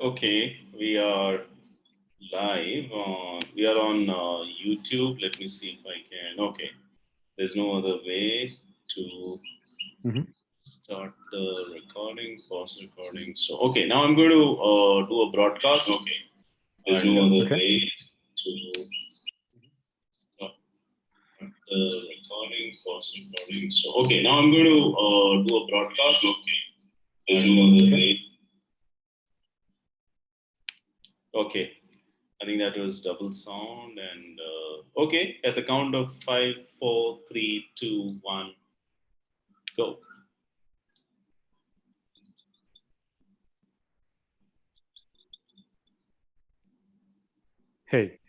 Okay, we are live. We are on YouTube. Let me see if I can. Okay, there's no other way to Mhm. start the recording. Pause recording. So, okay, now I'm going to do a broadcast. Okay, there's Okay. no other way to start the recording. Pause recording. So, okay, now I'm going to do a broadcast. Okay, there's no other Okay. way. Okay, I think that was double sound. And okay, at the count of five, four, three, two, one, go. Hey.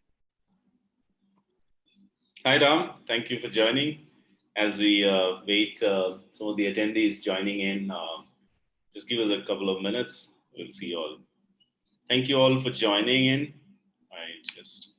Hi, Ram. Thank you for joining. As we wait, some of the attendees joining in, just give us a couple of minutes. We'll see you all. Thank you all for joining in. I just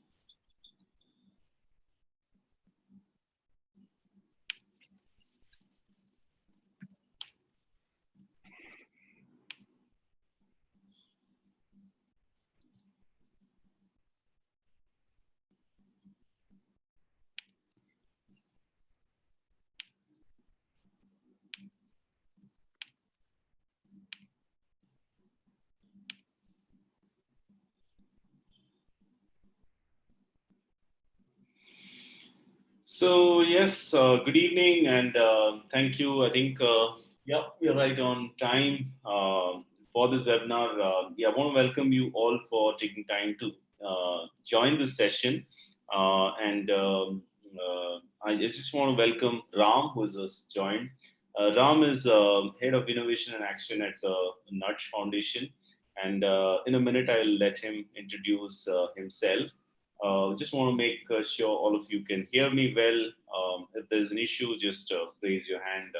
so yes. Good evening and thank you. I think yeah, we're right on time for this webinar. Yeah, I want to welcome you all for taking time to join this session. I just want to welcome Ram, who has joined. Ram is head of innovation and action at the Nudge Foundation, and in a minute I'll let him introduce himself. Just want to make sure all of you can hear me well. If there's an issue, just raise your hand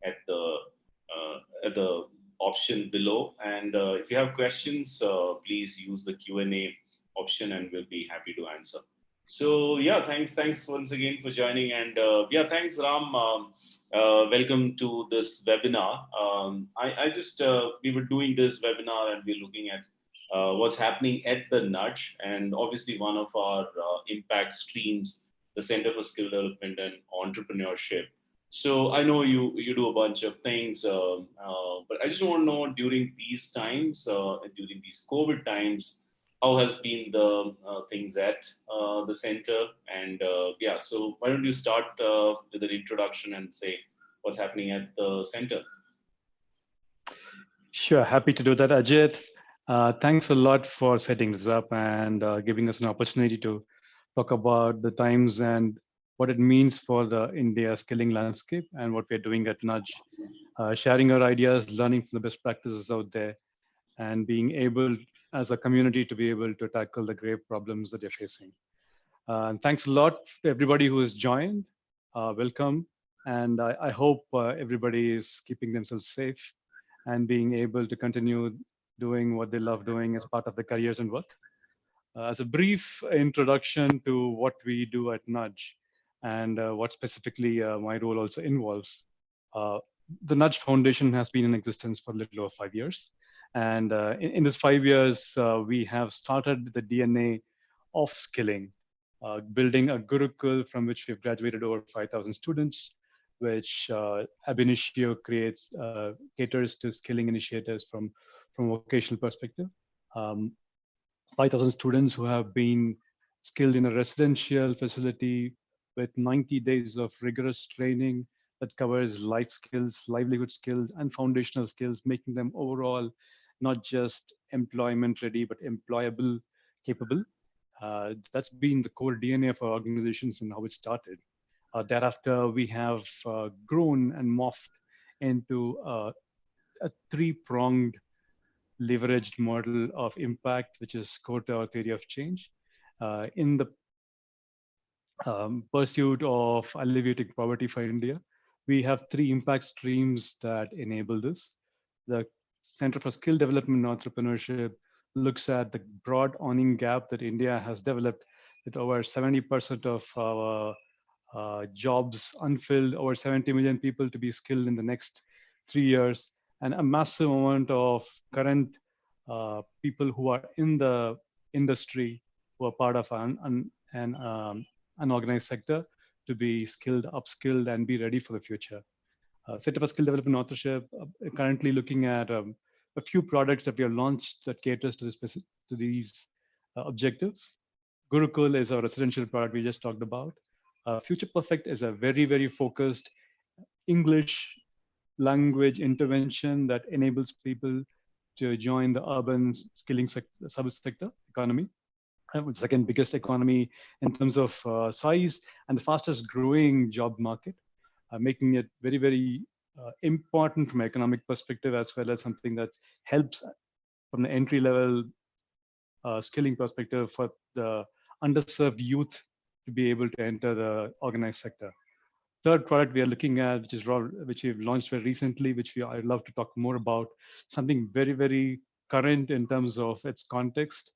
at the option below. And if you have questions, please use the Q&A option, and we'll be happy to answer. So yeah, thanks once again for joining, and yeah, thanks Ram. Welcome to this webinar. I just we were doing this webinar, and we're looking at what's happening at the Nudge, and obviously one of our impact streams, the Center for Skill Development and Entrepreneurship. So I know you do a bunch of things, but I just want to know during these times, during these COVID times, how has been the things at the center? And yeah, so why don't you start with an introduction and say what's happening at the center? Sure. Happy to do that, Ajit. Thanks a lot for setting this up and giving us an opportunity to talk about the times and what it means for the India skilling landscape and what we're doing at Nudge. Sharing our ideas, learning from the best practices out there, and being able as a community to be able to tackle the grave problems that you're facing. And thanks a lot to everybody who has joined. Welcome. And I hope everybody is keeping themselves safe and being able to continue doing what they love doing as part of their careers and work. As a brief introduction to what we do at Nudge and what specifically my role also involves, uh, the Nudge Foundation has been in existence for a little over 5 years. And in this 5 years, we have started the DNA of skilling, building a Gurukul from which we've graduated over 5,000 students, which ab initio caters to skilling initiatives from a vocational perspective. Um, 5,000 students who have been skilled in a residential facility with 90 days of rigorous training that covers life skills, livelihood skills, and foundational skills, making them overall not just employment ready, but employable, capable. That's been the core DNA of our organizations and how it started. Thereafter, we have grown and morphed into a three-pronged leveraged model of impact, which is core to our theory of change. In the pursuit of alleviating poverty for India, we have three impact streams that enable this. The Center for Skill Development and Entrepreneurship looks at the broad earning gap that India has developed with over 70% of our jobs unfilled, over 70 million people to be skilled in the next 3 years, and a massive amount of current people who are in the industry, who are part of an unorganized sector, to be skilled, upskilled, and be ready for the future. Set up a skill development authorship. Currently looking at a few products that we have launched that caters to to these objectives. Gurukul is our residential product we just talked about. Future Perfect is a very focused English language intervention that enables people to join the urban skilling subsector economy, the second biggest economy in terms of size and the fastest growing job market, making it very important from an economic perspective, as well as something that helps from the entry level skilling perspective for the underserved youth to be able to enter the organized sector. Third product we are looking at, which we've launched very recently, which I'd love to talk more about, something very current in terms of its context.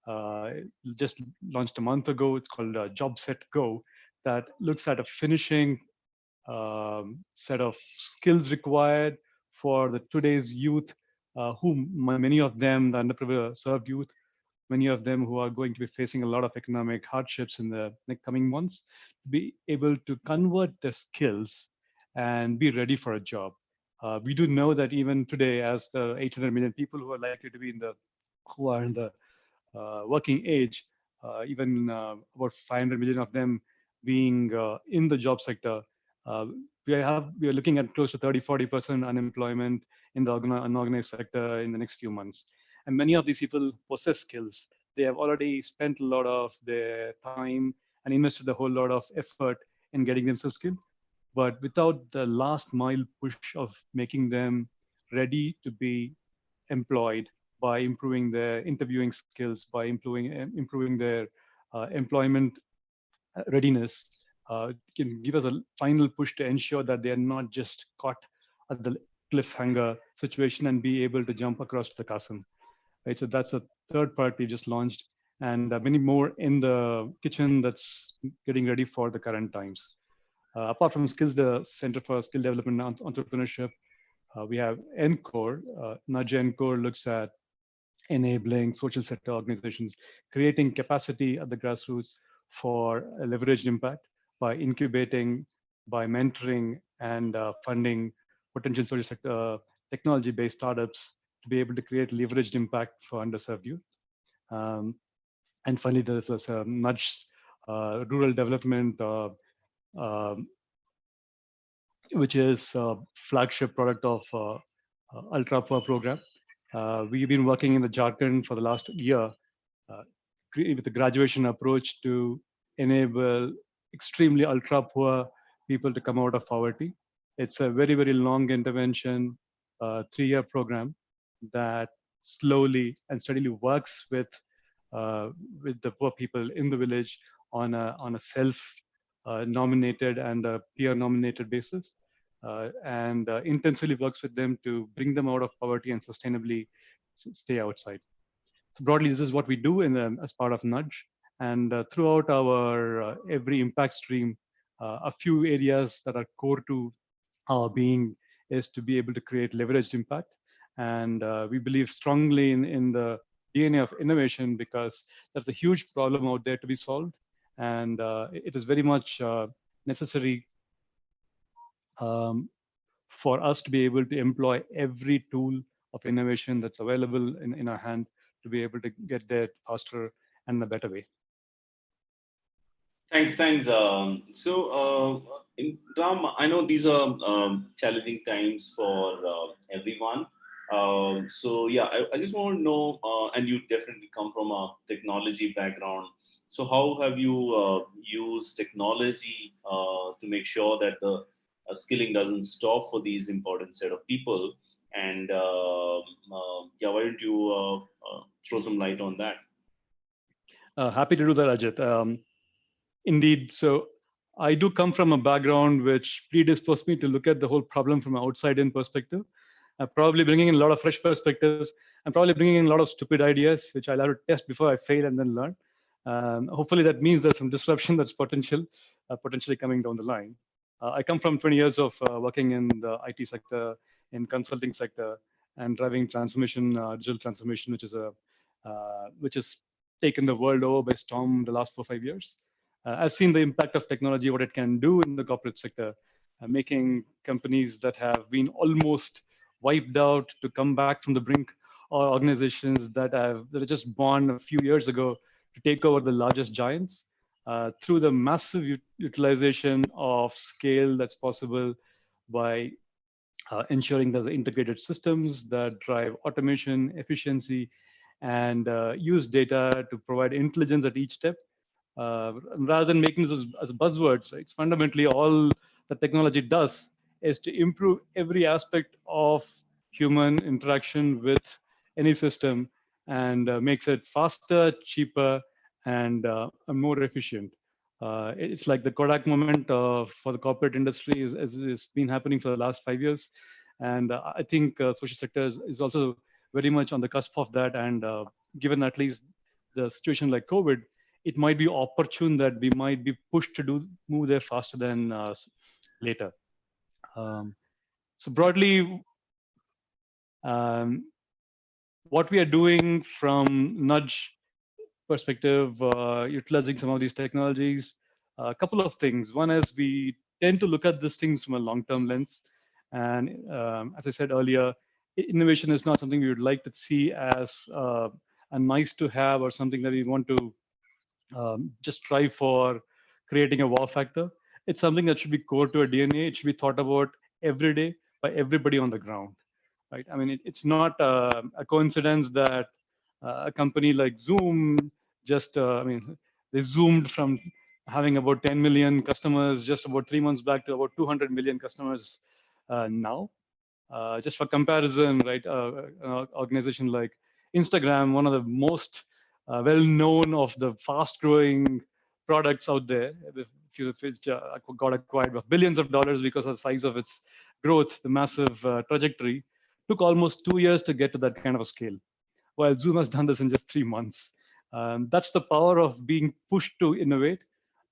Uh, just launched a month ago. It's called Job Set Go, that looks at a finishing set of skills required for the today's youth, whom many of them, the underserved youth, many of them who are going to be facing a lot of economic hardships in the coming months, to be able to convert their skills and be ready for a job. We do know that even today, as the 800 million people who are likely to be who are in the working age, even about 500 million of them being in the job sector, uh, we are looking at close to 30-40% unemployment in the unorganized sector in the next few months. And many of these people possess skills. They have already spent a lot of their time and invested a whole lot of effort in getting themselves skilled. But without the last mile push of making them ready to be employed, by improving their interviewing skills, by improving their employment readiness, can give us a final push to ensure that they are not just caught at the cliffhanger situation and be able to jump across the chasm. Right, so that's a third part we just launched, and many more in the kitchen that's getting ready for the current times. Apart from skills, the Center for Skill Development and Entrepreneurship, we have Encore. Nudge Encore looks at enabling social sector organizations, creating capacity at the grassroots for a leveraged impact by incubating, by mentoring, and funding potential social sector technology-based startups to be able to create leveraged impact for underserved youth. Um, and finally, there's this Nudge rural development, um, which is a flagship product of Ultra Poor program. We've been working in the Jharkhand for the last year uh, with a graduation approach to enable extremely ultra poor people to come out of poverty. It's a very long intervention, 3-year program that slowly and steadily works with the poor people in the village on a self nominated and a peer nominated basis, and intensively works with them to bring them out of poverty and sustainably stay outside. So broadly, this is what we do as part of Nudge. And throughout our every impact stream, a few areas that are core to our being is to be able to create leveraged impact. And we believe strongly in the DNA of innovation, because there's a huge problem out there to be solved. And it is very much necessary um, for us to be able to employ every tool of innovation that's available in our hand to be able to get there faster and in a better way. Thanks. Ram, I know these are challenging times for everyone. I just want to know, and you definitely come from a technology background. So, how have you used technology to make sure that the skilling doesn't stop for these important set of people? And why don't you throw some light on that? Happy to do that, Ajit. Indeed. So I do come from a background which predisposed me to look at the whole problem from an outside in perspective, probably bringing in a lot of fresh perspectives and probably bringing in a lot of stupid ideas, which I'll have to test before I fail and then learn. Hopefully that means there's some disruption that's potentially coming down the line. I come from 20 years of working in the IT sector, in consulting sector, and driving transformation, digital transformation, which has taken the world over by storm the last 4 or 5 years. I've seen the impact of technology, what it can do in the corporate sector, making companies that have been almost wiped out to come back from the brink, or organizations that are just born a few years ago to take over the largest giants, through the massive utilization of scale that's possible by ensuring that the integrated systems that drive automation, efficiency, and use data to provide intelligence at each step, rather than making this as buzzwords. Right? It's fundamentally all that technology does is to improve every aspect of human interaction with any system, and makes it faster, cheaper, and more efficient. It's like the Kodak moment for the corporate industry is been happening for the last 5 years, and I think social sector is also very much on the cusp of that. And given at least the situation like COVID, it might be opportune that we might be pushed to move there faster than later. Um, so broadly, um, what we are doing from nudge perspective, utilizing some of these technologies, a couple of things. One is we tend to look at these things from a long-term lens. And as I said earlier, innovation is not something we would like to see as a nice to have or something that we want to just strive for creating a wow factor. It's something that should be core to our DNA. It should be thought about every day by everybody on the ground, right? I mean, it's not a coincidence that a company like Zoom I mean, they zoomed from having about 10 million customers just about 3 months back to about 200 million customers now. Just for comparison, right, an organization like Instagram, one of the most well-known of the fast-growing products out there, which got acquired with billions of dollars because of the size of its growth, the massive trajectory, took almost 2 years to get to that kind of a scale, while Zoom has done this in just 3 months. That's the power of being pushed to innovate,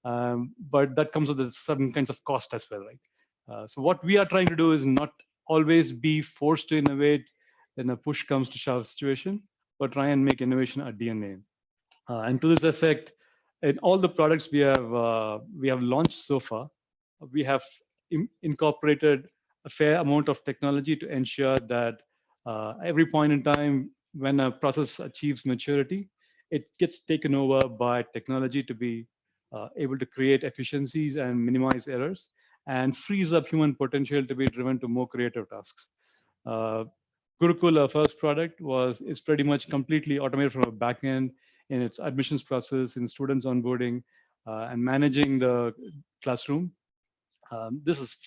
but that comes with a certain kinds of cost as well, right? So what we are trying to do is not always be forced to innovate in a push comes to shove situation, but try and make innovation a DNA. And to this effect, in all the products we have launched so far, we have incorporated a fair amount of technology to ensure that every point in time when a process achieves maturity, it gets taken over by technology to be able to create efficiencies and minimize errors, and frees up human potential to be driven to more creative tasks. Uh, Gurukul, our first product, is pretty much completely automated from a backend in its admissions process, in students onboarding, and managing the classroom. This is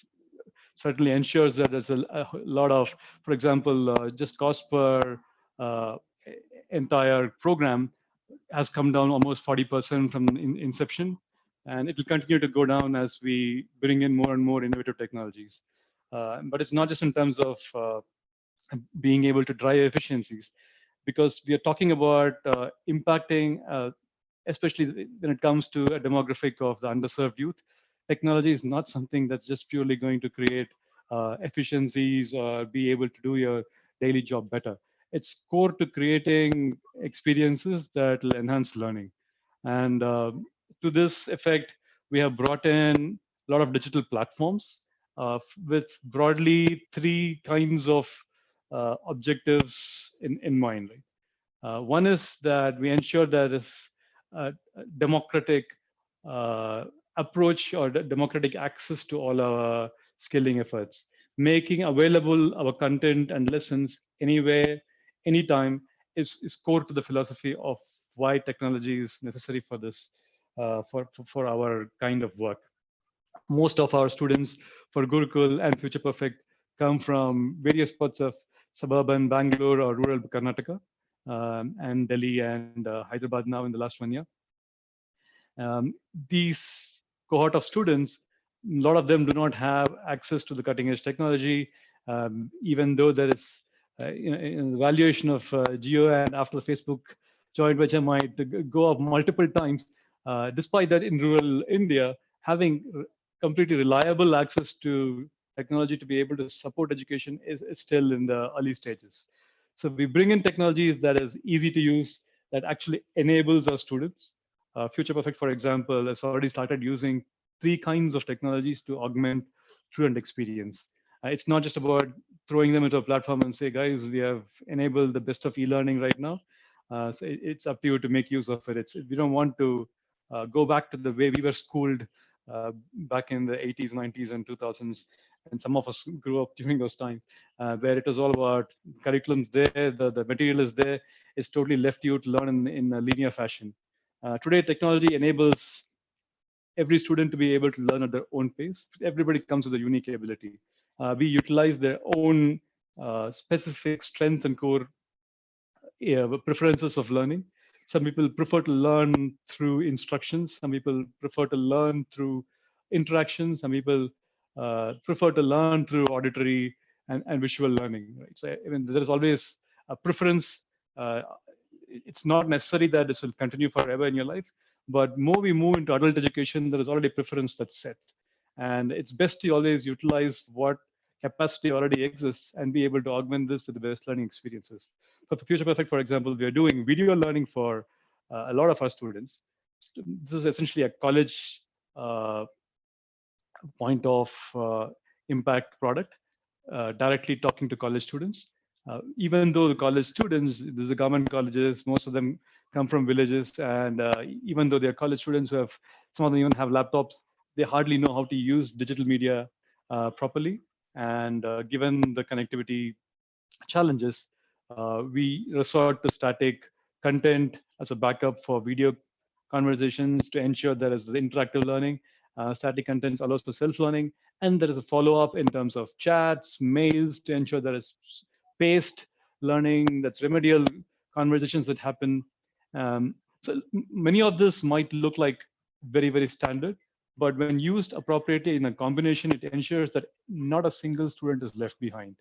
certainly ensures that there's a lot of, for example, just cost per uh, entire program has come down almost 40% from inception, and it will continue to go down as we bring in more and more innovative technologies. But it's not just in terms of being able to drive efficiencies, because we are talking about impacting, especially when it comes to a demographic of the underserved youth. Technology is not something that's just purely going to create efficiencies or be able to do your daily job better. It's core to creating experiences that will enhance learning. And to this effect, we have brought in a lot of digital platforms with broadly three kinds of objectives in mind. Right? One is that we ensure that this democratic uh, approach or democratic access to all our skilling efforts, making available our content and lessons anywhere, anytime is core to the philosophy of why technology is necessary for this, for our kind of work. Most of our students for Gurukul and Future Perfect come from various parts of suburban Bangalore or rural Karnataka, and Delhi and Hyderabad now in the last 1 year. Um, these cohort of students, a lot of them do not have access to the cutting edge technology, even though there is in the valuation of Geo and after the Facebook joint venture might go up multiple times. Despite that, in rural India, having completely reliable access to technology to be able to support education is still in the early stages. So we bring in technologies that is easy to use, that actually enables our students. Future Perfect, for example, has already started using three kinds of technologies to augment student experience. It's not just about throwing them into a platform and say, guys, we have enabled the best of e-learning right now. So it's up to you to make use of it. We don't want to go back to the way we were schooled back in the 80s, 90s, and 2000s. And some of us grew up during those times where it was all about curriculums there, the material is there, it's totally left you to learn in a linear fashion. Today, technology enables every student to be able to learn at their own pace. Everybody comes with a unique ability. We utilize their own specific strengths and core preferences of learning. Some people prefer to learn through instructions. Some people prefer to learn through interaction. Some people prefer to learn through auditory and visual learning. Right? So I mean, there is always a preference. Uh, it's not necessary that this will continue forever in your life, but more we move into adult education, there is already a preference that's set. And it's best to always utilize what capacity already exists and be able to augment this with the best learning experiences. For Future Perfect, for example, we are doing video learning for a lot of our students. This is essentially a college uh, point of impact product, directly talking to college students. Even though the college students, there's the government colleges, most of them come from villages, and even though they're college students who have, some of them even have laptops, they hardly know how to use digital media properly. And given the connectivity challenges, we resort to static content as a backup for video conversations to ensure there is interactive learning. Static content allows for self-learning, and there is a follow-up in terms of chats, mails to ensure there is paced learning, that's remedial conversations that happen. So many of this might look like very, very standard, but when used appropriately in a combination, it ensures that not a single student is left behind.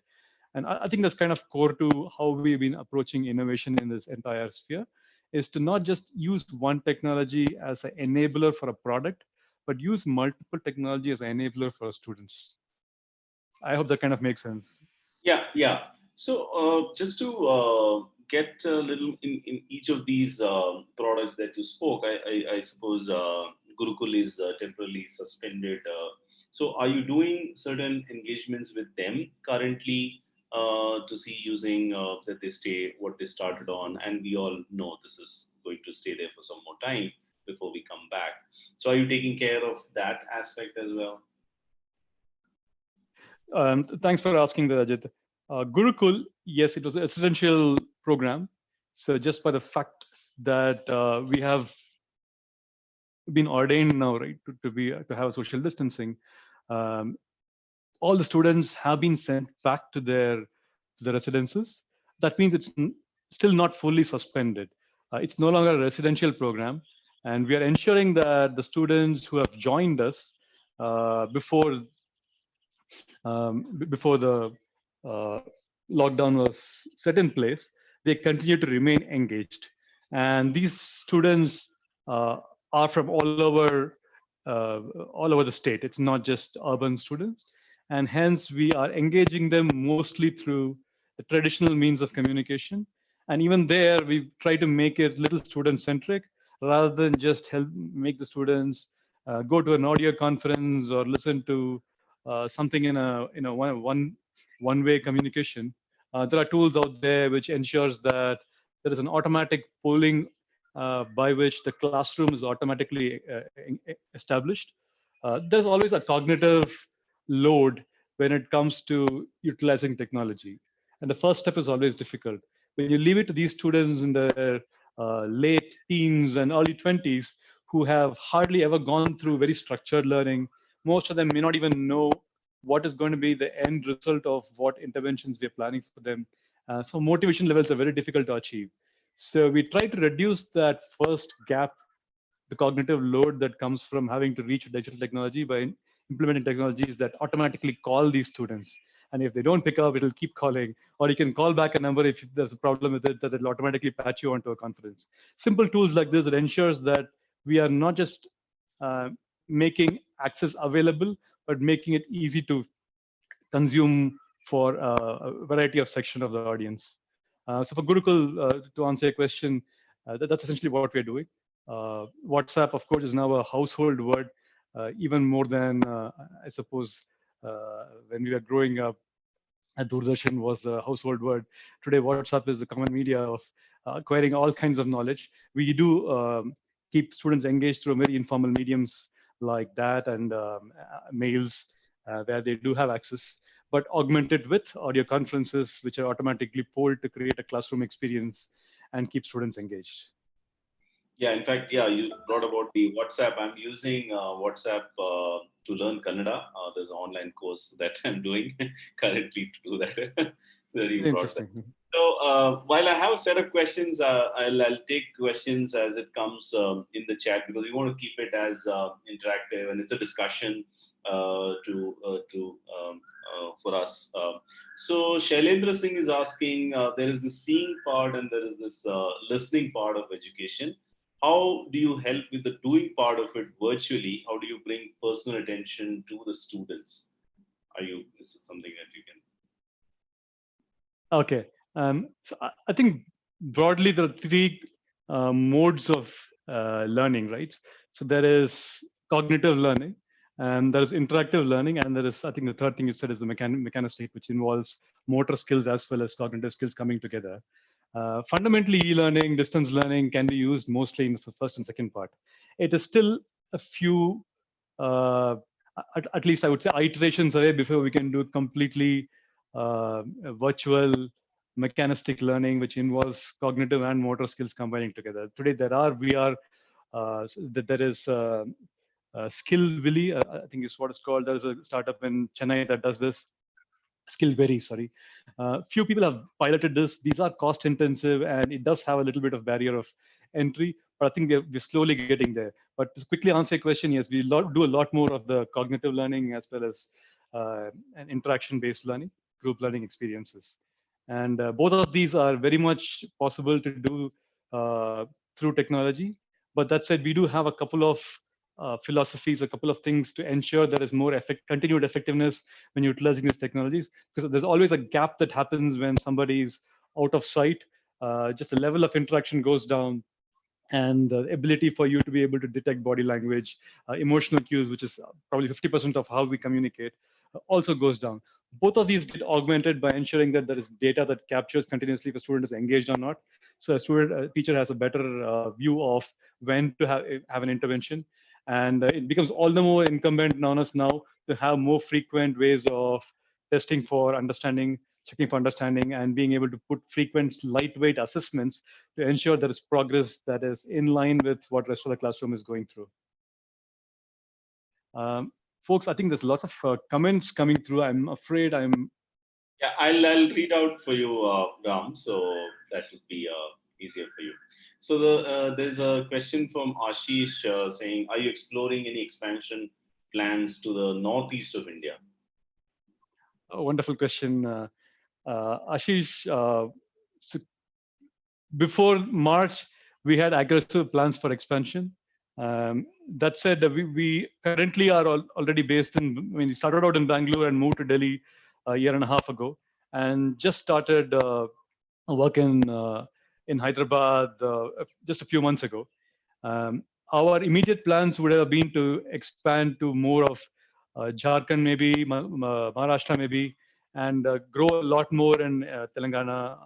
And I think that's kind of core to how we've been approaching innovation in this entire sphere, is to not just use one technology as an enabler for a product, but use multiple technology as an enabler for students. I hope that kind of makes sense. Yeah, yeah. So just to get a little in each of these products that you spoke, I suppose Gurukul is temporarily suspended. So are you doing certain engagements with them currently to see using that they stay what they started on, and we all know this is going to stay there for some more time before we come back. So are you taking care of that aspect as well? Thanks for asking that, Ajit. Gurukul, yes, it was an essential program. So just by the fact that we have been ordained now, right, to have social distancing, um, all the students have been sent back to their residences. That means it's still not fully suspended. It's no longer a residential program, and we are ensuring that the students who have joined us before the uh, lockdown was set in place, they continue to remain engaged. And these students uh, are from uh, all over the state. It's not just urban students, and hence we are engaging them mostly through the traditional means of communication. And even there, we try to make it little student centric rather than just help make the students go to an audio conference or listen to something in a one way communication. There are tools out there which ensures that there is an automatic polling by which the classroom is automatically established. There's always a cognitive load when it comes to utilizing technology, and the first step is always difficult. When you leave it to these students in their late teens and early 20s who have hardly ever gone through very structured learning, most of them may not even know what is going to be the end result of what interventions we are planning for them. So motivation levels are very difficult to achieve. So we try to reduce that first gap, the cognitive load that comes from having to reach digital technology by implementing technologies that automatically call these students. And if they don't pick up, it'll keep calling, or you can call back a number if there's a problem with it, that it'll automatically patch you onto a conference. Simple tools like this that ensures that we are not just uh, making access available, but making it easy to consume for a variety of section of the audience. So for Gurukul, to answer your question, that's essentially what we're doing. WhatsApp, of course, is now a household word, even more than I suppose when we were growing up. Doordarshan was a household word. Today, WhatsApp is the common media of acquiring all kinds of knowledge. We do keep students engaged through very informal mediums like that and mails where they do have access, but augmented with audio conferences, which are automatically polled to create a classroom experience and keep students engaged. Yeah, in fact, yeah, you brought about the WhatsApp. I'm using WhatsApp to learn Kannada. There's an online course that I'm doing currently to do that. So you brought that. Interesting. So while I have a set of questions, I'll take questions as it comes in the chat because we want to keep it as interactive and it's a discussion for us. So Shailendra Singh is asking, there is the seeing part and there is this listening part of education. How do you help with the doing part of it virtually? How do you bring personal attention to the students? This is something that you can. Okay. So I think broadly there are three modes of learning, right? So there is cognitive learning, and there is interactive learning, and there is, I think the third thing you said is the mechanistic, which involves motor skills as well as cognitive skills coming together. Fundamentally, e-learning, distance learning can be used mostly in the first and second part. It is still a few, uh, at least I would say, iterations away before we can do completely virtual mechanistic learning, which involves cognitive and motor skills combining together. Today, there are VR, there is Skill Willy, I think is what it's called. There's a startup in Chennai that does this. Skillberry, sorry. Few people have piloted this. These are cost intensive and it does have a little bit of barrier of entry, but I think we're slowly getting there. But to quickly answer your question, yes, we do a lot more of the cognitive learning as well as an interaction based learning, group learning experiences. And both of these are very much possible to do through technology. But that said, we do have a couple of philosophies, a couple of things to ensure there is more continued effectiveness when utilizing these technologies, because there's always a gap that happens when somebody is out of sight. Just the level of interaction goes down, and the ability for you to be able to detect body language, emotional cues, which is probably 50% of how we communicate, also goes down. Both of these get augmented by ensuring that there is data that captures continuously if a student is engaged or not. So a teacher has a better view of when to have an intervention. And it becomes all the more incumbent on us now to have more frequent ways of testing for understanding, checking for understanding, and being able to put frequent lightweight assessments to ensure there is progress that is in line with what rest of the classroom is going through. Folks, I think there's lots of comments coming through. I'm afraid I'm. Yeah, I'll read out for you, Ram. So that would be easier for you. So there's a question from Ashish saying, "Are you exploring any expansion plans to the northeast of India?" A wonderful question, Ashish. So before March, we had aggressive plans for expansion. That said, we currently are already based in. I mean, we started out in Bangalore and moved to Delhi a year and a half ago, and just started work in Hyderabad just a few months ago. Um, our immediate plans would have been to expand to more of Jharkhand, maybe Maharashtra, maybe, and grow a lot more in Telangana,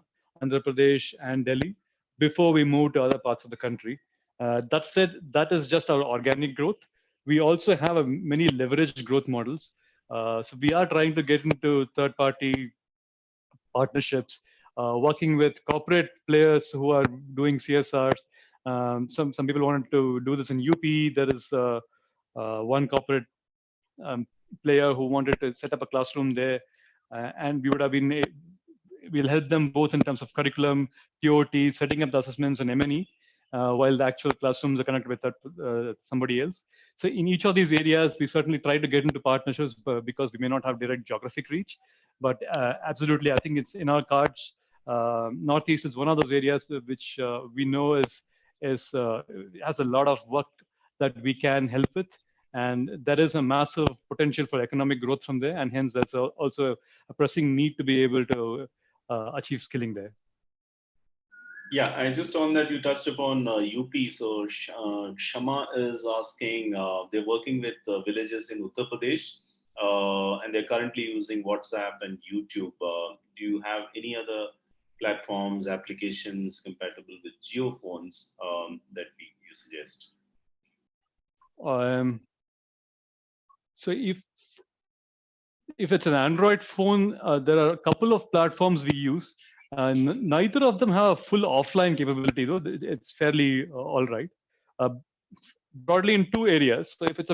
Andhra Pradesh, and Delhi before we move to other parts of the country. That said, that is just our organic growth. We also have many leveraged growth models. So we are trying to get into third-party partnerships, working with corporate players who are doing CSRs. Some people wanted to do this in UP. There is one corporate um, player who wanted to set up a classroom there, and we would have been we'll help them both in terms of curriculum, TOT, setting up the assessments, and M&E, while the actual classrooms are connected with somebody else. So in each of these areas, we certainly try to get into partnerships because we may not have direct geographic reach. But absolutely, I think it's in our cards. Northeast is one of those areas which we know is has a lot of work that we can help with. and there is a massive potential for economic growth from there, and hence that's also a pressing need to be able to achieve skilling there. Yeah, and just on that, you touched upon UP. So Shama is asking, they're working with villages in Uttar Pradesh, and they're currently using WhatsApp and YouTube. Do you have any other platforms, applications compatible with geophones that you suggest? Um, so if it's an Android phone, there are a couple of platforms we use. Neither of them have full offline capability, though. It's fairly all right. Uh, Broadly in two areas. So if it's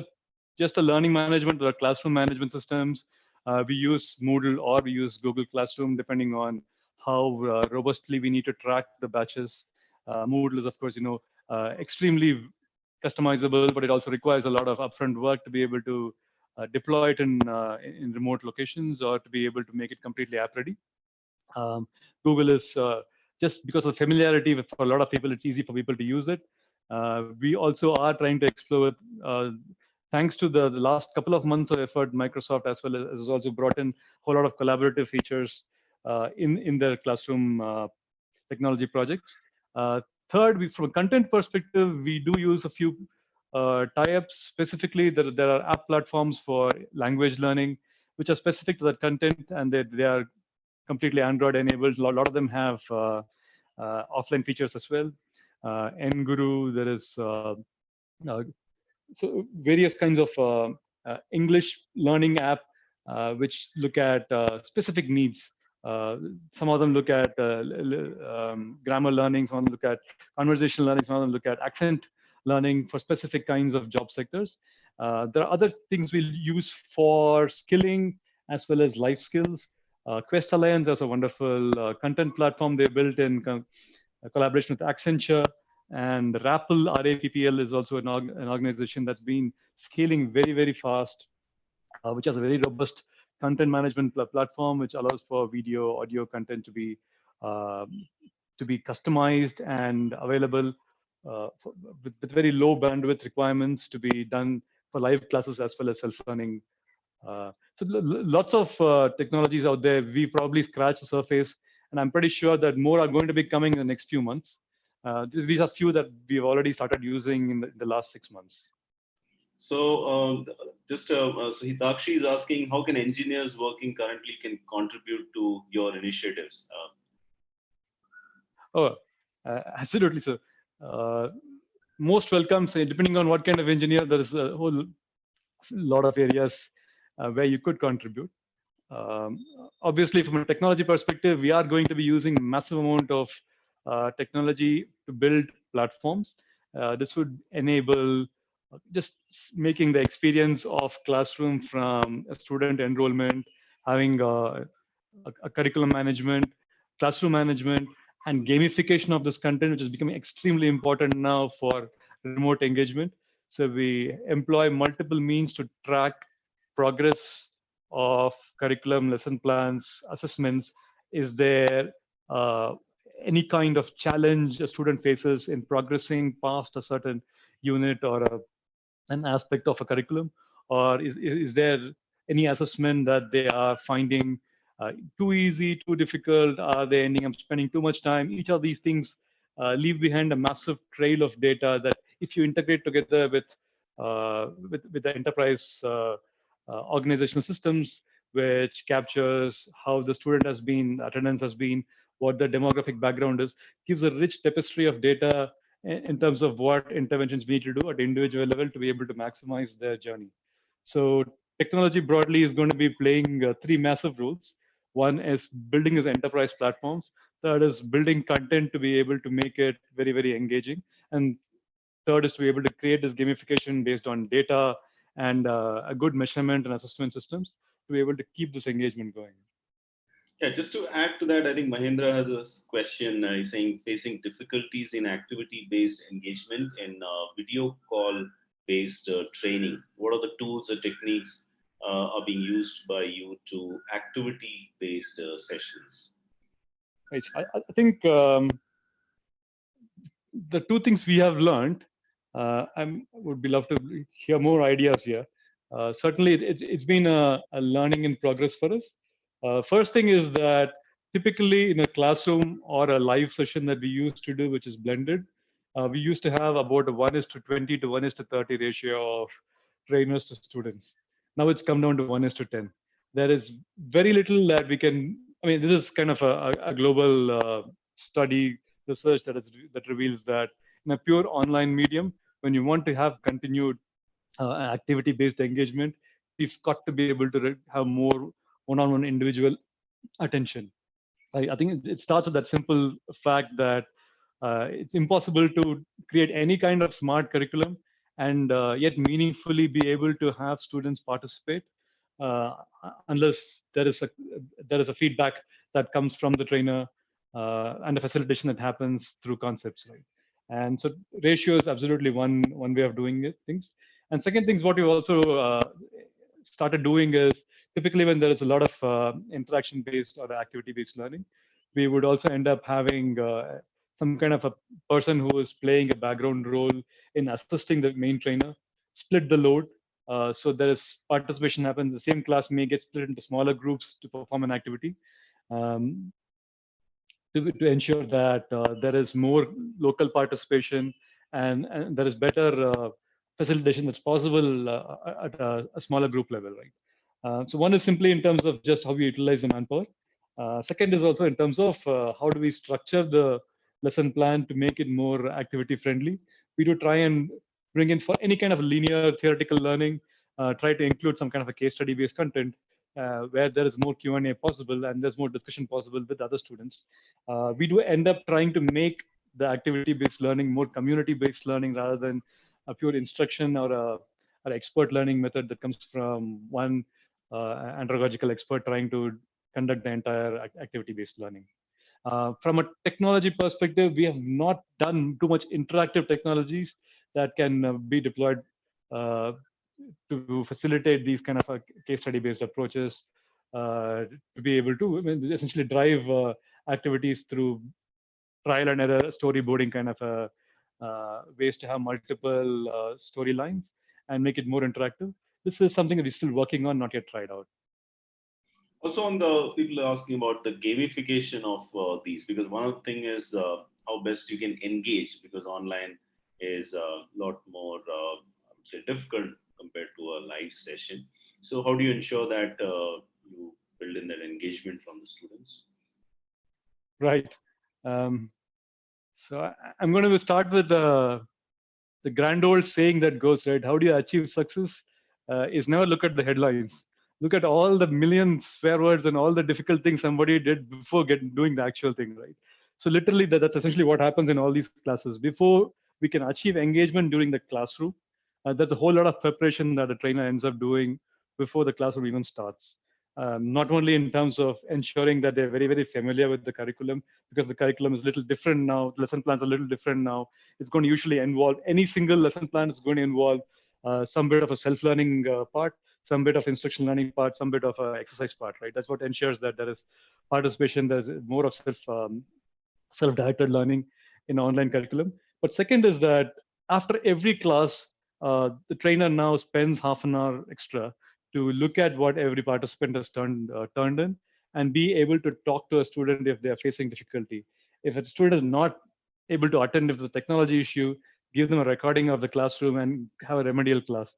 just a learning management or classroom management systems, we use Moodle or we use Google Classroom, depending on how robustly we need to track the batches. Moodle is, of course, extremely customizable, but it also requires a lot of upfront work to be able to deploy it in remote locations or to be able to make it completely app ready. Um, Google is just because of familiarity for a lot of people, it's easy for people to use it. We also are trying to explore it. Thanks to the last couple of months of effort, Microsoft as well has also brought in a whole lot of collaborative features in their classroom technology projects. Third, from a content perspective, we do use a few tie-ups. Specifically, there are app platforms for language learning, which are specific to that content, and they are completely Android enabled. A lot of them have offline features as well. Nguru, there is uh, so various kinds of English learning app which look at specific needs. Uh, some of them look at grammar learning, some of them look at conversational learning, some of them look at accent learning for specific kinds of job sectors. There are other things we'll use for skilling as well as life skills. Quest Alliance is a wonderful content platform they built in collaboration with Accenture. And Rappel, RAPPL, is also an organization that's been scaling very, very fast, which has a very robust content management platform, which allows for video, audio content uh, to be customized and available with very low bandwidth requirements to be done for live classes as well as self-learning. Lots of technologies out there. We probably scratch the surface, and I'm pretty sure that more are going to be coming in the next few months. These are few that we've already started using in the last 6 months. So, so Hitakshi is asking, how can engineers working currently can contribute to your initiatives? Oh, absolutely, sir. Uh, Most welcome. So depending on what kind of engineer, there is a whole lot of areas where you could contribute. Um, Obviously, from a technology perspective, we are going to be using massive amount of technology to build platforms. This would enable just making the experience of classroom from a student enrollment, having a curriculum management, classroom management, and gamification of this content, which is becoming extremely important now for remote engagement. So we employ multiple means to track progress of curriculum, lesson plans, assessments. Is there uh, any kind of challenge a student faces in progressing past a certain unit or an aspect of a curriculum? Or is there any assessment that they are finding too easy, too difficult? Are they ending up spending too much time? Each of these things leave behind a massive trail of data that if you integrate together with the enterprise organizational systems, which captures how the student has been, attendance has been, what the demographic background is, gives a rich tapestry of data in terms of what interventions we need to do at the individual level to be able to maximize their journey. So technology broadly is going to be playing three massive roles. One is building these enterprise platforms. Third is building content to be able to make it very, very engaging. And third is to be able to create this gamification based on data and a good measurement and assessment systems to be able to keep this engagement going. Yeah, just to add to that, I think Mahendra has a question. He's saying facing difficulties in activity-based engagement and video call-based training. What are the tools or techniques are being used by you to activity-based sessions? Right. I think the two things we have learned I would be love to hear more ideas here. Certainly, it's been a learning in progress for us. First thing is that typically in a classroom or a live session that we used to do, which is blended, we used to have about a 1:20 to 1:30 ratio of trainers to students. Now it's come down to 1:10. There is very little that we can. I mean, this is kind of a global study research that reveals that in a pure online medium, when you want to have continued activity-based engagement, we've got to be able to have more one-on-one individual attention. I think it starts with that simple fact that it's impossible to create any kind of smart curriculum and yet meaningfully be able to have students participate uh, unless there is a feedback that comes from the trainer and the facilitation that happens through concepts, right? And so ratio is absolutely one way of doing it, things. And second things, what we also started doing is typically when there is a lot of interaction based or activity based learning, we would also end up having some kind of a person who is playing a background role in assisting the main trainer, split the load. So there is participation happens. The same class may get split into smaller groups to perform an activity. Um, to ensure that there is more local participation and there is better facilitation that's possible at a smaller group level, right? So one is simply in terms of just how we utilize the manpower. Second is also in terms of how do we structure the lesson plan to make it more activity friendly. We do try and bring in for any kind of linear theoretical learning, try to include some kind of a case study based content where there is more Q&A possible and there's more discussion possible with other students. We do end up trying to make the activity-based learning more community-based learning rather than a pure instruction or expert learning method that comes from one andragogical expert trying to conduct the entire activity-based learning. From a technology perspective, we have not done too much interactive technologies that can be deployed uh, to facilitate these kind of case study based approaches to be able to, I mean, essentially drive activities through trial and error storyboarding kind of ways to have multiple storylines and make it more interactive. This is something that we're still working on, not yet tried out. Also, on the people are asking about the gamification of these, because one of the thing is how best you can engage, because online is a lot more, I would say, difficult compared to a live session. So, how do you ensure that you build in that engagement from the students? Right. Um, so I'm going to start with the grand old saying that goes, right? How do you achieve success? Is never look at the headlines. Look at all the million swear words and all the difficult things somebody did before doing the actual thing, right? So literally, that's essentially what happens in all these classes. Before we can achieve engagement during the classroom, there's a whole lot of preparation that the trainer ends up doing before the classroom even starts. Not only in terms of ensuring that they're very, very familiar with the curriculum, because the curriculum is a little different now, lesson plans are a little different now. It's going to usually involve any single lesson plan is going to involve some bit of a self-learning part, some bit of instruction learning part, some bit of exercise part, right? That's what ensures that there is participation, there's more of self-directed learning in online curriculum. But second is that after every class, the trainer now spends half an hour extra to look at what every participant has turned in and be able to talk to a student if they are facing difficulty. If a student is not able to attend if it's a technology issue, give them a recording of the classroom and have a remedial class.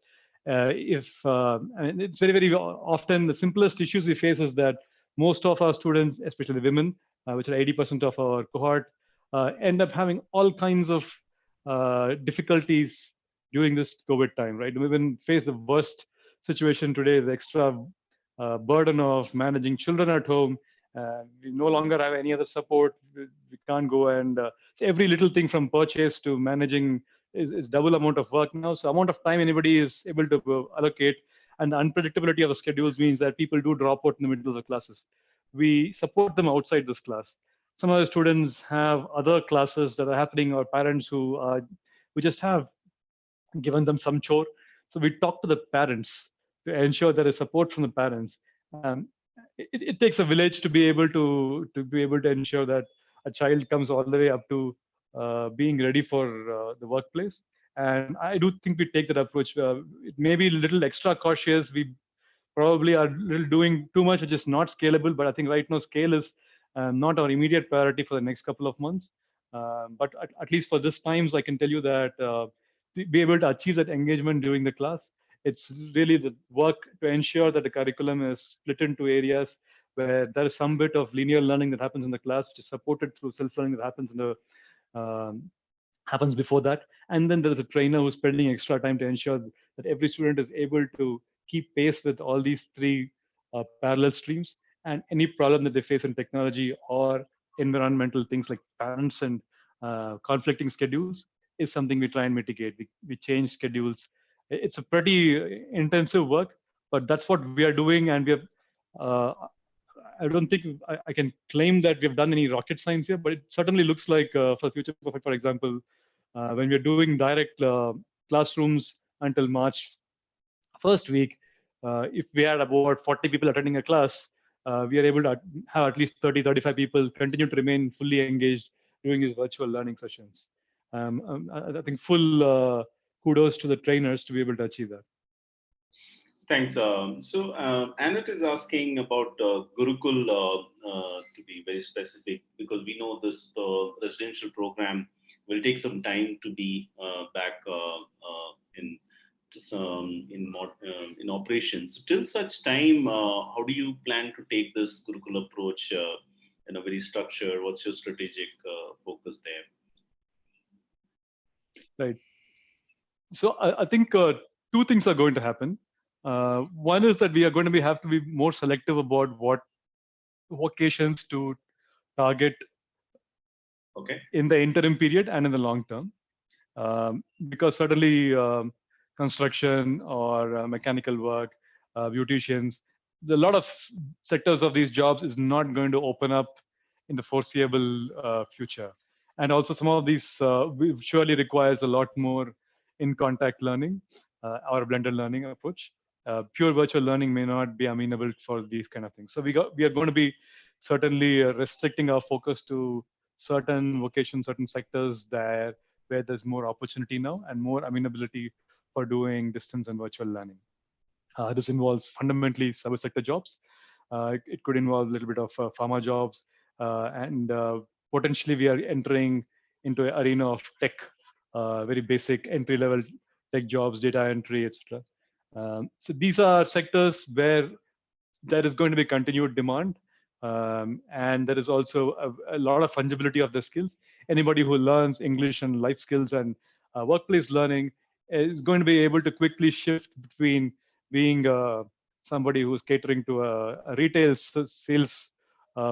If I mean, it's very, very often the simplest issues we face is that most of our students, especially women, which are 80% of our cohort, end up having all kinds of difficulties during this COVID time, right? Women face the worst situation today, the extra burden of managing children at home. We no longer have any other support. We can't go and so every little thing from purchase to managing is double amount of work now. So amount of time anybody is able to allocate, and the unpredictability of the schedules means that people do drop out in the middle of the classes. We support them outside this class. Some of the students have other classes that are happening, or parents who just have given them some chore. So we talk to the parents to ensure there is support from the parents. It takes a village to be able to ensure that a child comes all the way up to being ready for the workplace. And I do think we take that approach. It may be a little extra cautious. We probably are little doing too much, which is not scalable. But I think right now scale is not our immediate priority for the next couple of months. But at least for this times, I can tell you that be able to achieve that engagement during the class. It's really the work to ensure that the curriculum is split into areas where there is some bit of linear learning that happens in the class, which is supported through self-learning that happens in the um, happens before that. And then there is a trainer who's spending extra time to ensure that every student is able to keep pace with all these three parallel streams. And any problem that they face in technology or environmental things like parents and conflicting schedules is something we try and mitigate. We change schedules. It's a pretty intensive work, but that's what we are doing. And we have, uh, I don't think I can claim that we've done any rocket science here, but it certainly looks like for Future Perfect, for example, when we're doing direct classrooms until March first week, if we had about 40 people attending a class, we are able to have at least 30, 35 people continue to remain fully engaged during these virtual learning sessions. I think full kudos to the trainers to be able to achieve that. Thanks. Annette is asking about Gurukul, to be very specific, because we know this residential program will take some time to be back in operations. Till such time, how do you plan to take this Gurukul approach in a very structured? What's your strategic focus there? Right. So I think two things are going to happen. One is that we are going to have to be more selective about what vocations to target in the interim period and in the long term. Because certainly construction or mechanical work, beauticians, a lot of sectors of these jobs is not going to open up in the foreseeable future. And also some of these surely requires a lot more in contact learning or a blended learning approach. Pure virtual learning may not be amenable for these kind of things. So we are going to be certainly restricting our focus to certain vocations, certain sectors where there's more opportunity now and more amenability for doing distance and virtual learning. This involves fundamentally service sector jobs. It could involve a little bit of pharma jobs, and potentially we are entering into an arena of tech, very basic entry-level tech jobs, data entry, etc. So these are sectors where there is going to be continued demand. And there is also a lot of fungibility of the skills. Anybody who learns English and life skills and workplace learning is going to be able to quickly shift between being somebody who's catering to a retail sales